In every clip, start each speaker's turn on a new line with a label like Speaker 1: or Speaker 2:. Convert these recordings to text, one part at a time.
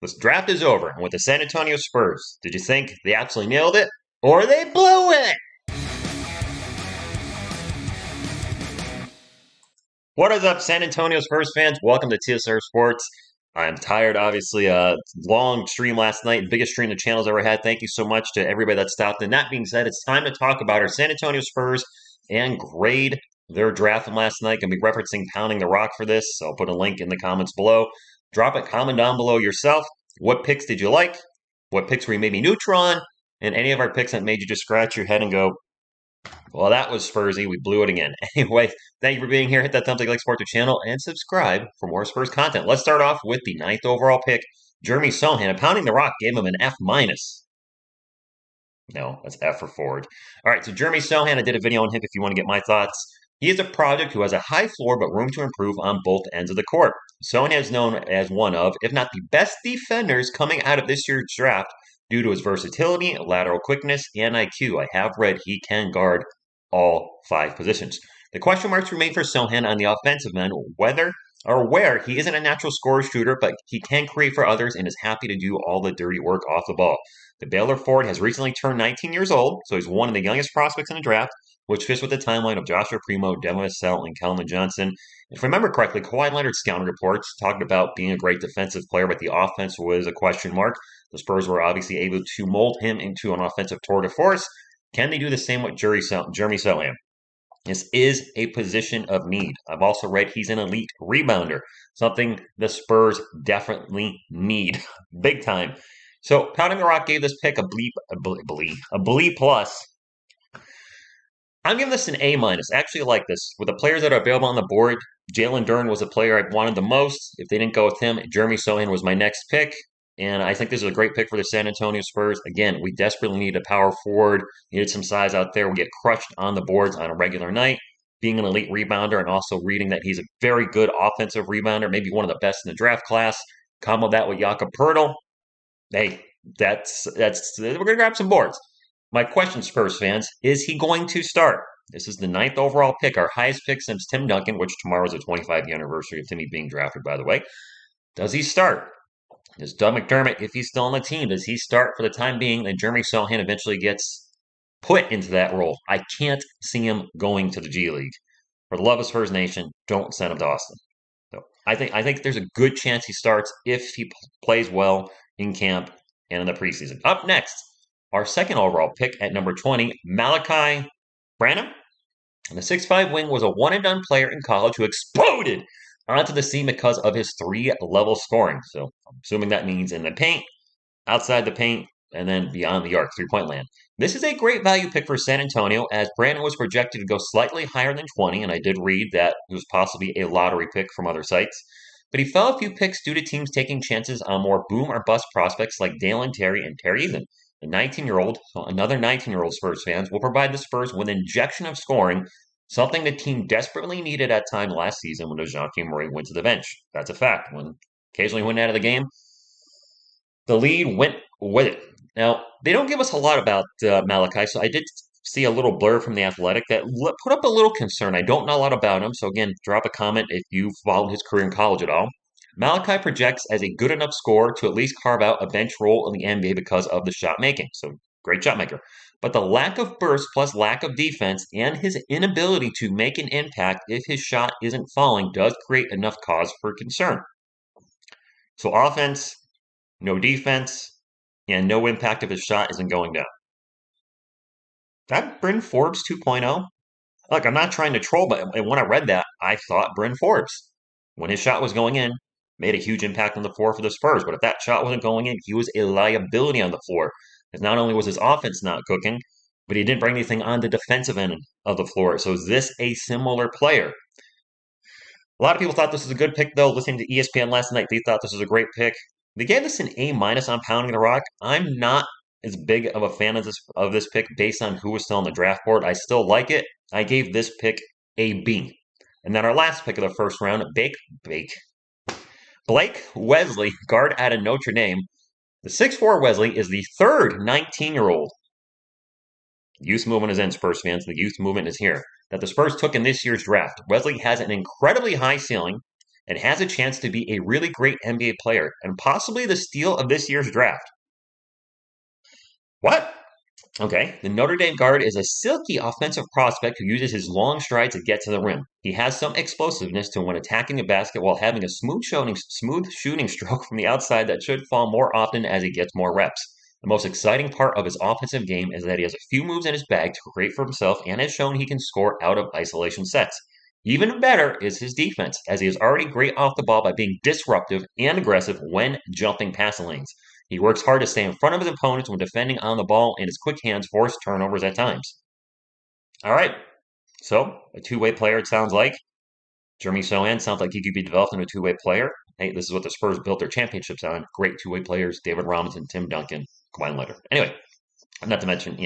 Speaker 1: This draft is over, and with the San Antonio Spurs, did you think they absolutely nailed it? Or they blew it? What is up, San Antonio Spurs fans? Welcome to TSR Sports. I'm tired, obviously. Long stream last night, biggest stream the channel's ever had. Thank you so much to everybody that stopped. And that being said, it's time to talk about our San Antonio Spurs and grade their draft from last night. Gonna be referencing Pounding the Rock for this, so I'll put a link in the comments below. Drop a comment down below yourself. What picks did you like? What picks were you maybe neutral on? And any of our picks that made you just scratch your head and go, well, that was Spursy. We blew it again. Anyway, thank you for being here. Hit that thumbs up, like, support the channel, and subscribe for more Spurs content. Let's start off with the ninth overall pick, Jeremy Sohan. Pounding the Rock gave him an F minus. No, that's F for forward. All right, so Jeremy Sohan, I did a video on him if you want to get my thoughts. He is a project who has a high floor but room to improve on both ends of the court. Sohan is known as one of, if not the best defenders coming out of this year's draft due to his versatility, lateral quickness, and IQ. I have read he can guard all five positions. The question marks remain for Sohan on the offensive end, whether or where he isn't a natural scorer shooter, but he can create for others and is happy to do all the dirty work off the ball. The Baylor forward has recently turned 19 years old, so he's one of the youngest prospects in the draft, which fits with the timeline of Joshua Primo, Devin Vassell, and Kelvin Johnson. If I remember correctly, Kawhi Leonard's scouting reports talked about being a great defensive player, but the offense was a question mark. The Spurs were obviously able to mold him into an offensive tour de force. Can they do the same with Jeremy Sohan? This is a position of need. I've also read he's an elite rebounder, something the Spurs definitely need, big time. So Pounding the Rock gave this pick a B plus. I'm giving this an A minus. Actually, I like this. With the players that are available on the board, Jalen Duren was the player I wanted the most. If they didn't go with him, Jeremy Sohan was my next pick. And I think this is a great pick for the San Antonio Spurs. Again, we desperately need a power forward. Needed some size out there. We get crushed on the boards on a regular night. Being an elite rebounder and also reading that he's a very good offensive rebounder, maybe one of the best in the draft class. Combo that with Jakob Poeltl. Hey, we're gonna grab some boards. My question, Spurs fans, is he going to start? This is the ninth overall pick, our highest pick since Tim Duncan, which tomorrow is the 25th anniversary of Timmy being drafted, by the way. Does he start? Does Doug McDermott, if he's still on the team, does he start for the time being? Then Jeremy Sohan eventually gets put into that role. I can't see him going to the G League. For the love of Spurs Nation, don't send him to Austin. So I think there's a good chance he starts if he plays well in camp and in the preseason. Up next, our second overall pick at number 20, Malachi Branham. And the 6'5 wing was a one-and-done player in college who exploded onto the scene because of his three-level scoring. So I'm assuming that means in the paint, outside the paint, and then beyond the arc, three-point land. This is a great value pick for San Antonio, as Brandon was projected to go slightly higher than 20, and I did read that it was possibly a lottery pick from other sites. But he fell a few picks due to teams taking chances on more boom or bust prospects like Dalen Terry and Terry Eason. The 19-year-old, another 19-year-old Spurs fans, will provide the Spurs with an injection of scoring, something the team desperately needed at time last season when DeJounte Murray went to the bench. That's a fact. When occasionally went out of the game, the lead went with it. Now, they don't give us a lot about Malachi, so I did see a little blurb from The Athletic that put up a little concern. I don't know a lot about him, so again, drop a comment if you followed his career in college at all. Malachi projects as a good enough scorer to at least carve out a bench role in the NBA because of the shot making. So, great shot maker. But the lack of burst plus lack of defense and his inability to make an impact if his shot isn't falling does create enough cause for concern. So, offense, no defense, and no impact if his shot isn't going down. That Bryn Forbes 2.0? Look, I'm not trying to troll, but when I read that, I thought Bryn Forbes, when his shot was going in, made a huge impact on the floor for the Spurs. But if that shot wasn't going in, he was a liability on the floor. Because not only was his offense not cooking, but he didn't bring anything on the defensive end of the floor. So is this a similar player? A lot of people thought this was a good pick, though. Listening to ESPN last night, they thought this was a great pick. They gave this an A minus on Pounding the Rock. I'm not as big of a fan of this pick based on who was still on the draft board. I still like it. I gave this pick a B. And then our last pick of the first round, Blake Wesley, guard out of Notre Dame. The 6'4 Wesley is the third 19-year-old. Youth movement is in, Spurs fans. The youth movement is here. That the Spurs took in this year's draft. Wesley has an incredibly high ceiling. and has a chance to be a really great NBA player and possibly the steal of this year's draft. What? Okay, the Notre Dame guard is a silky offensive prospect who uses his long stride to get to the rim. He has some explosiveness to when attacking a basket while having a smooth shooting stroke from the outside that should fall more often as he gets more reps. The most exciting part of his offensive game is that he has a few moves in his bag to create for himself and has shown he can score out of isolation sets. Even better is his defense, as he is already great off the ball by being disruptive and aggressive when jumping past the lanes. He works hard to stay in front of his opponents when defending on the ball, and his quick hands force turnovers at times. All right, so a two-way player, it sounds like. Jeremy Sohan sounds like he could be developed into a two-way player. Hey, this is what the Spurs built their championships on. Great two-way players, David Robinson, Tim Duncan, Kawhi Leonard. Anyway, not to mention,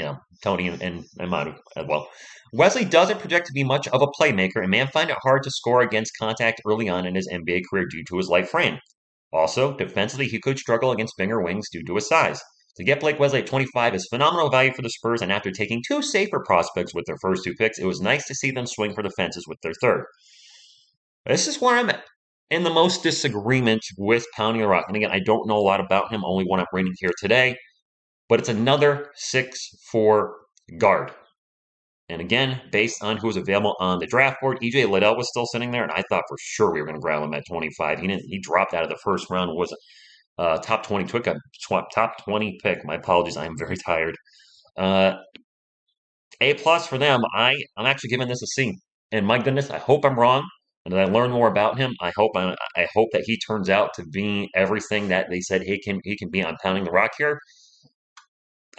Speaker 1: Tony and Manu as well. Wesley doesn't project to be much of a playmaker and may find it hard to score against contact early on in his NBA career due to his light frame. Also, defensively, he could struggle against bigger wings due to his size. To get Blake Wesley at 25 is phenomenal value for the Spurs, and after taking two safer prospects with their first two picks, it was nice to see them swing for the fences with their third. This is where I'm in the most disagreement with Pounding the Rock. And again, I don't know a lot about him, only one I'm bringing here today, but it's another 6'4 guard. And again, based on who was available on the draft board, EJ Liddell was still sitting there, and I thought for sure we were going to grab him at 25. He dropped out of the first round, was top 20 top 20 pick. My apologies, I am very tired. A plus for them. I'm actually giving this a C. And my goodness, I hope I'm wrong. And as I learn more about him, I hope that he turns out to be everything that they said he can be on Pounding the Rock here.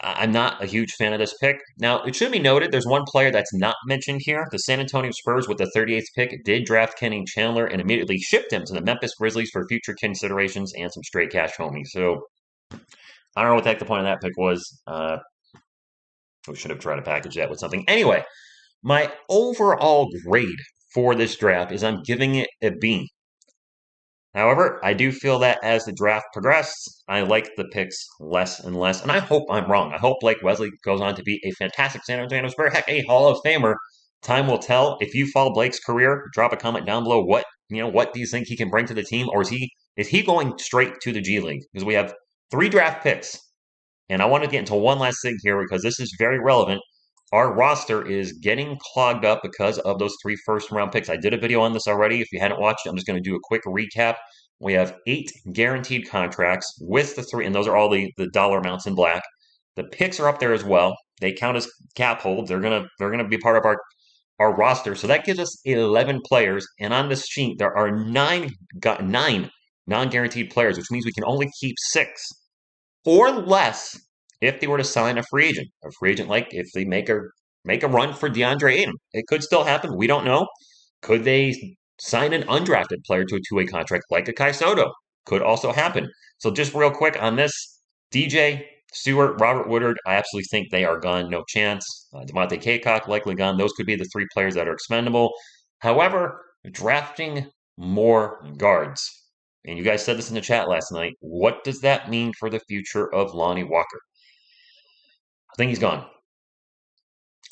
Speaker 1: I'm not a huge fan of this pick. Now, it should be noted there's one player that's not mentioned here. The San Antonio Spurs, with the 38th pick, did draft Kenny Chandler and immediately shipped him to the Memphis Grizzlies for future considerations and some straight cash homies. So, I don't know what the heck the point of that pick was. We should have tried to package that with something. Anyway, my overall grade for this draft is I'm giving it a B. However, I do feel that as the draft progressed, I like the picks less and less, and I hope I'm wrong. I hope Blake Wesley goes on to be a fantastic San Antonio Spurs, heck, a Hall of Famer. Time will tell. If you follow Blake's career, drop a comment down below. What do you think he can bring to the team, or is he going straight to the G League? Because we have 3 draft picks, and I want to get into one last thing here because this is very relevant. Our roster is getting clogged up because of those 3 first-round picks. I did a video on this already. If you hadn't watched it, I'm just going to do a quick recap. We have 8 guaranteed contracts with the 3, and those are all the dollar amounts in black. The picks are up there as well. They count as cap holds. They're gonna be part of our roster. So that gives us 11 players. And on this sheet, there are 9 non-guaranteed players, which means we can only keep 6 or less if they were to sign a free agent. A free agent, like if they make a run for DeAndre Ayton. It could still happen. We don't know. Could they sign an undrafted player to a two-way contract like a Kai Soto? Could also happen. So just real quick on this, DJ, Stewart, Robert Woodard, I absolutely think they are gone. No chance. Devontae Cacok, likely gone. Those could be the 3 players that are expendable. However, drafting more guards. And you guys said this in the chat last night. What does that mean for the future of Lonnie Walker? I think he's gone.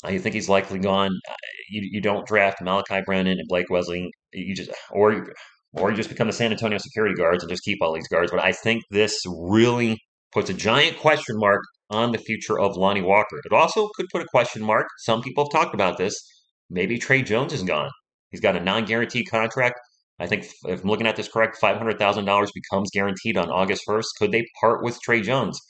Speaker 1: I think he's likely gone. You don't draft Malachi Brennan and Blake Wesley. You just or you just become the San Antonio security guards and just keep all these guards. But I think this really puts a giant question mark on the future of Lonnie Walker. It also could put a question mark. Some people have talked about this. Maybe Trey Jones is gone. He's got a non-guaranteed contract. I think if I'm looking at this correct, $500,000 becomes guaranteed on August 1st. Could they part with Trey Jones?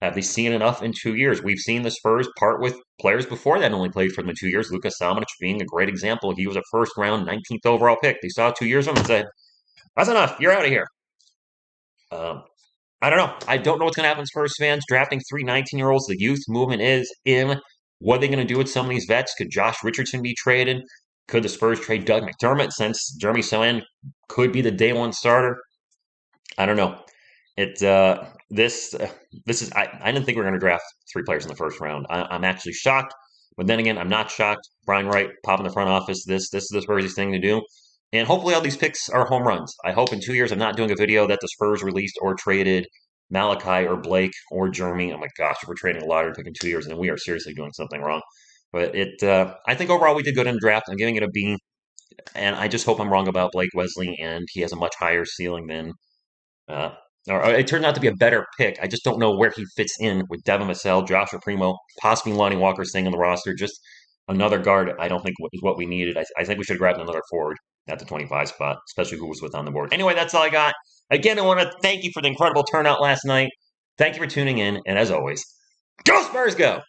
Speaker 1: Have they seen enough in 2 years? We've seen the Spurs part with players before that only played for them in 2 years. Luka Samanic being a great example. He was a first-round, 19th overall pick. They saw 2 years of him and said, that's enough. You're out of here. I don't know. I don't know what's going to happen to Spurs fans drafting 3 19-year-olds. The youth movement is in. What are they going to do with some of these vets? Could Josh Richardson be traded? Could the Spurs trade Doug McDermott since Jeremy Sohan could be the day one starter? I don't know. This is I didn't think we were going to draft 3 players in the first round. I'm actually shocked, but then again, I'm not shocked. Brian Wright, pop in the front office. This is the Spurs' thing to do, and hopefully all these picks are home runs. I hope in 2 years I'm not doing a video that the Spurs released or traded Malachi or Blake or Jeremy. Oh my gosh, if we're trading a lottery pick in 2 years, then we are seriously doing something wrong. But I think overall we did good in the draft. I'm giving it a B. And I just hope I'm wrong about Blake Wesley and he has a much higher ceiling than uh, or it turned out to be a better pick. I just don't know where he fits in with Devin Vassell, Joshua Primo, possibly Lonnie Walker staying on the roster. Just another guard, I don't think is what we needed. I think we should have grabbed another forward at the 25 spot, especially who was with on the board. Anyway, that's all I got. Again, I want to thank you for the incredible turnout last night. Thank you for tuning in, and as always, go Spurs, go!